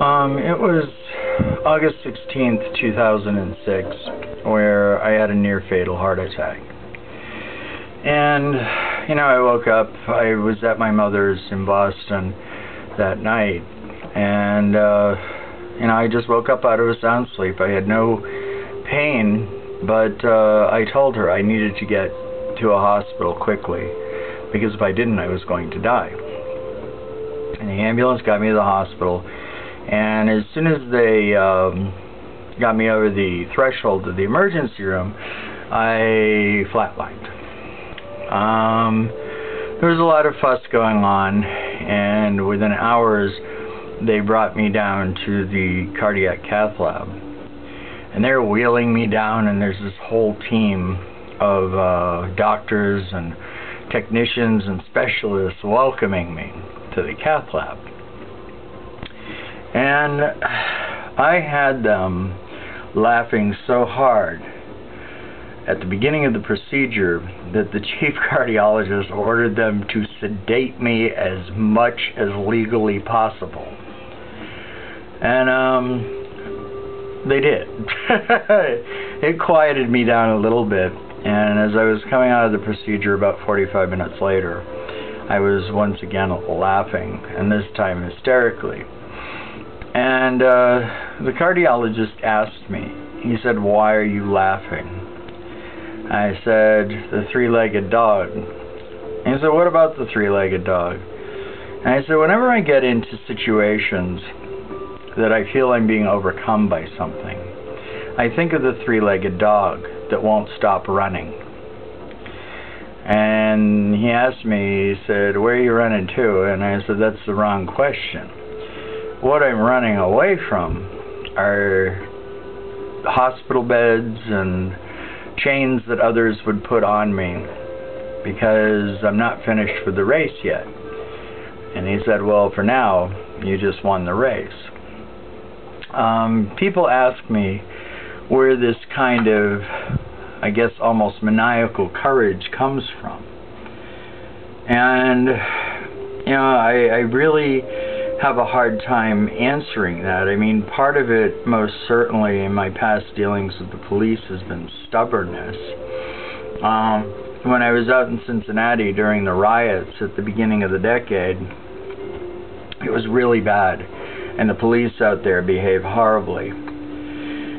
It was August 16th, 2006, where I had a near-fatal heart attack. And, I woke up. I was at my mother's in Boston that night, and, I just woke up out of a sound sleep. I had no pain, but I told her I needed to get to a hospital quickly, because if I didn't, I was going to die. And the ambulance got me to the hospital, and as soon as they got me over the threshold of the emergency room, I flatlined. There was a lot of fuss going on, and within hours they brought me down to the cardiac cath lab. And they're wheeling me down, and there's this whole team of doctors and technicians and specialists welcoming me to the cath lab. And I had them laughing so hard at the beginning of the procedure that the chief cardiologist ordered them to sedate me as much as legally possible. And they did. It quieted me down a little bit, and as I was coming out of the procedure about 45 minutes later, I was once again laughing, and this time hysterically. And the cardiologist asked me, he said, "Why are you laughing?" I said, "The three-legged dog." And he said, "What about the three-legged dog?" And I said, "Whenever I get into situations that I feel I'm being overcome by something, I think of the three-legged dog that won't stop running." And he asked me, he said, "Where are you running to?" And I said, "That's the wrong question. What I'm running away from are hospital beds and chains that others would put on me because I'm not finished with the race yet." And he said, "Well, for now, you just won the race." People ask me where this kind of, I guess, almost maniacal courage comes from. And, I really have a hard time answering that. I mean, part of it, most certainly, in my past dealings with the police has been stubbornness. When I was out in Cincinnati during the riots at the beginning of the decade, it was really bad, and the police out there behaved horribly.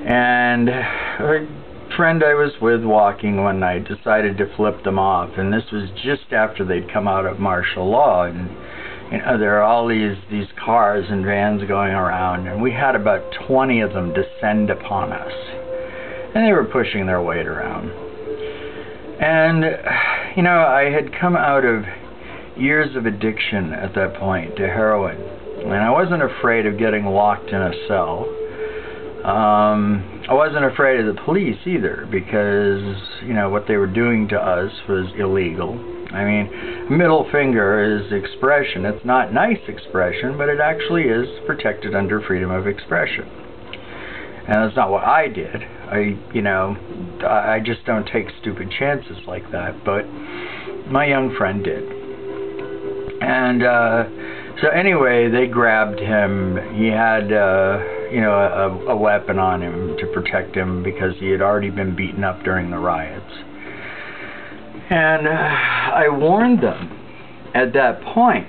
And a friend I was with walking one night decided to flip them off, and this was just after they'd come out of martial law, and there are all these cars and vans going around, and we had about 20 of them descend upon us, and they were pushing their weight around. And I had come out of years of addiction at that point to heroin, and I wasn't afraid of getting locked in a cell. I wasn't afraid of the police either, because what they were doing to us was illegal. I mean, middle finger is expression. It's not nice expression, but it actually is protected under freedom of expression. And that's not what I did. I just don't take stupid chances like that, but my young friend did. And so anyway, they grabbed him. He had a weapon on him to protect him because he had already been beaten up during the riots. And I warned them at that point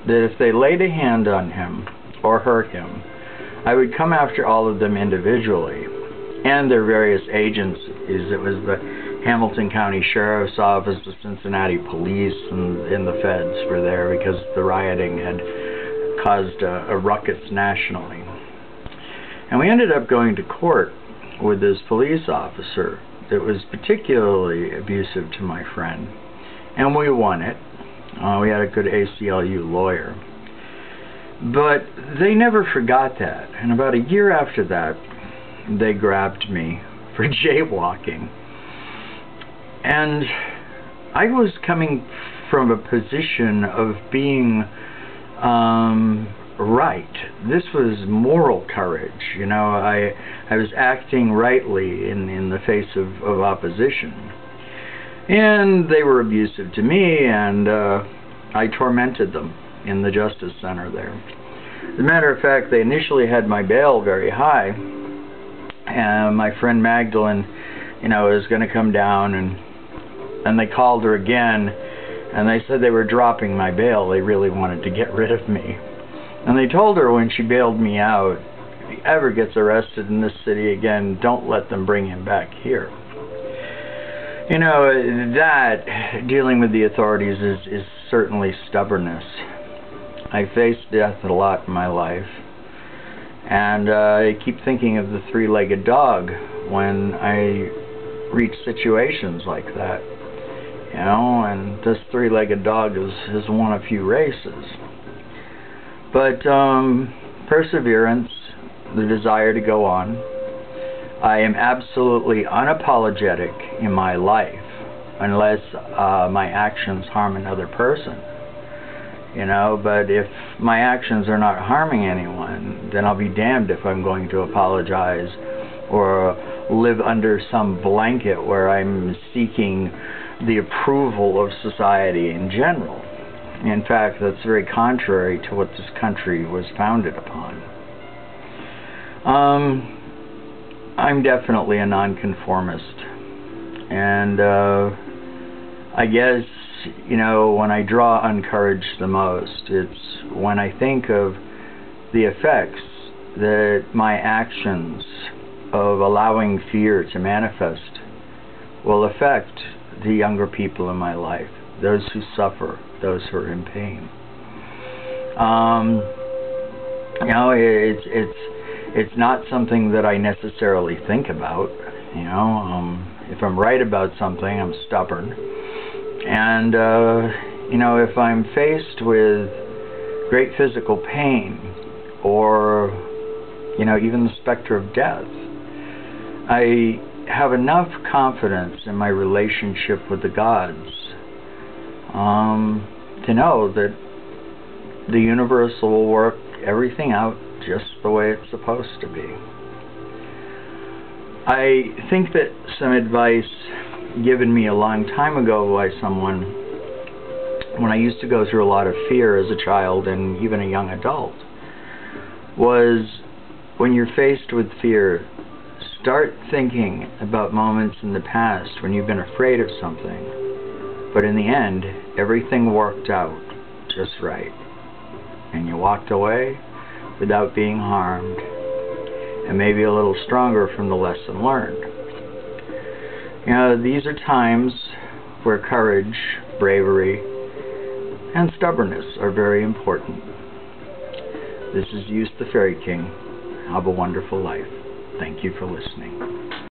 that if they laid a hand on him or hurt him, I would come after all of them individually and their various agencies. It was the Hamilton County Sheriff's Office, the Cincinnati Police, and the feds were there because the rioting had caused a ruckus nationally. And we ended up going to court with this police officer that was particularly abusive to my friend, and we won it. We had a good ACLU lawyer, but they never forgot that. And about a year after that, they grabbed me for jaywalking, and I was coming from a position of being right. This was moral courage. I was acting rightly in the face of opposition. And they were abusive to me, and I tormented them in the Justice Center there. As a matter of fact, they initially had my bail very high, and my friend Magdalene, was going to come down, and they called her again, and they said they were dropping my bail. They really wanted to get rid of me. And they told her when she bailed me out, if he ever gets arrested in this city again, don't let them bring him back here. That, dealing with the authorities, is certainly stubbornness. I faced death a lot in my life, and I keep thinking of the three-legged dog when I reach situations like that. And this three-legged dog has won a few races. But perseverance, the desire to go on. I am absolutely unapologetic in my life unless my actions harm another person. But if my actions are not harming anyone, then I'll be damned if I'm going to apologize or live under some blanket where I'm seeking the approval of society in general. In fact, that's very contrary to what this country was founded upon. I'm definitely a nonconformist, and I guess, when I draw on courage the most, it's when I think of the effects that my actions of allowing fear to manifest will affect the younger people in my life, those who suffer, those who are in pain. It's not something that I necessarily think about. If I'm right about something, I'm stubborn. And, if I'm faced with great physical pain or, even the specter of death, I have enough confidence in my relationship with the gods to know that the universe will work everything out just the way it's supposed to be. I think that some advice given me a long time ago by someone when I used to go through a lot of fear as a child and even a young adult was, when you're faced with fear, start thinking about moments in the past when you've been afraid of something, but in the end everything worked out just right and you walked away without being harmed, and maybe a little stronger from the lesson learned. These are times where courage, bravery, and stubbornness are very important. This is Use the Fairy King. Have a wonderful life. Thank you for listening.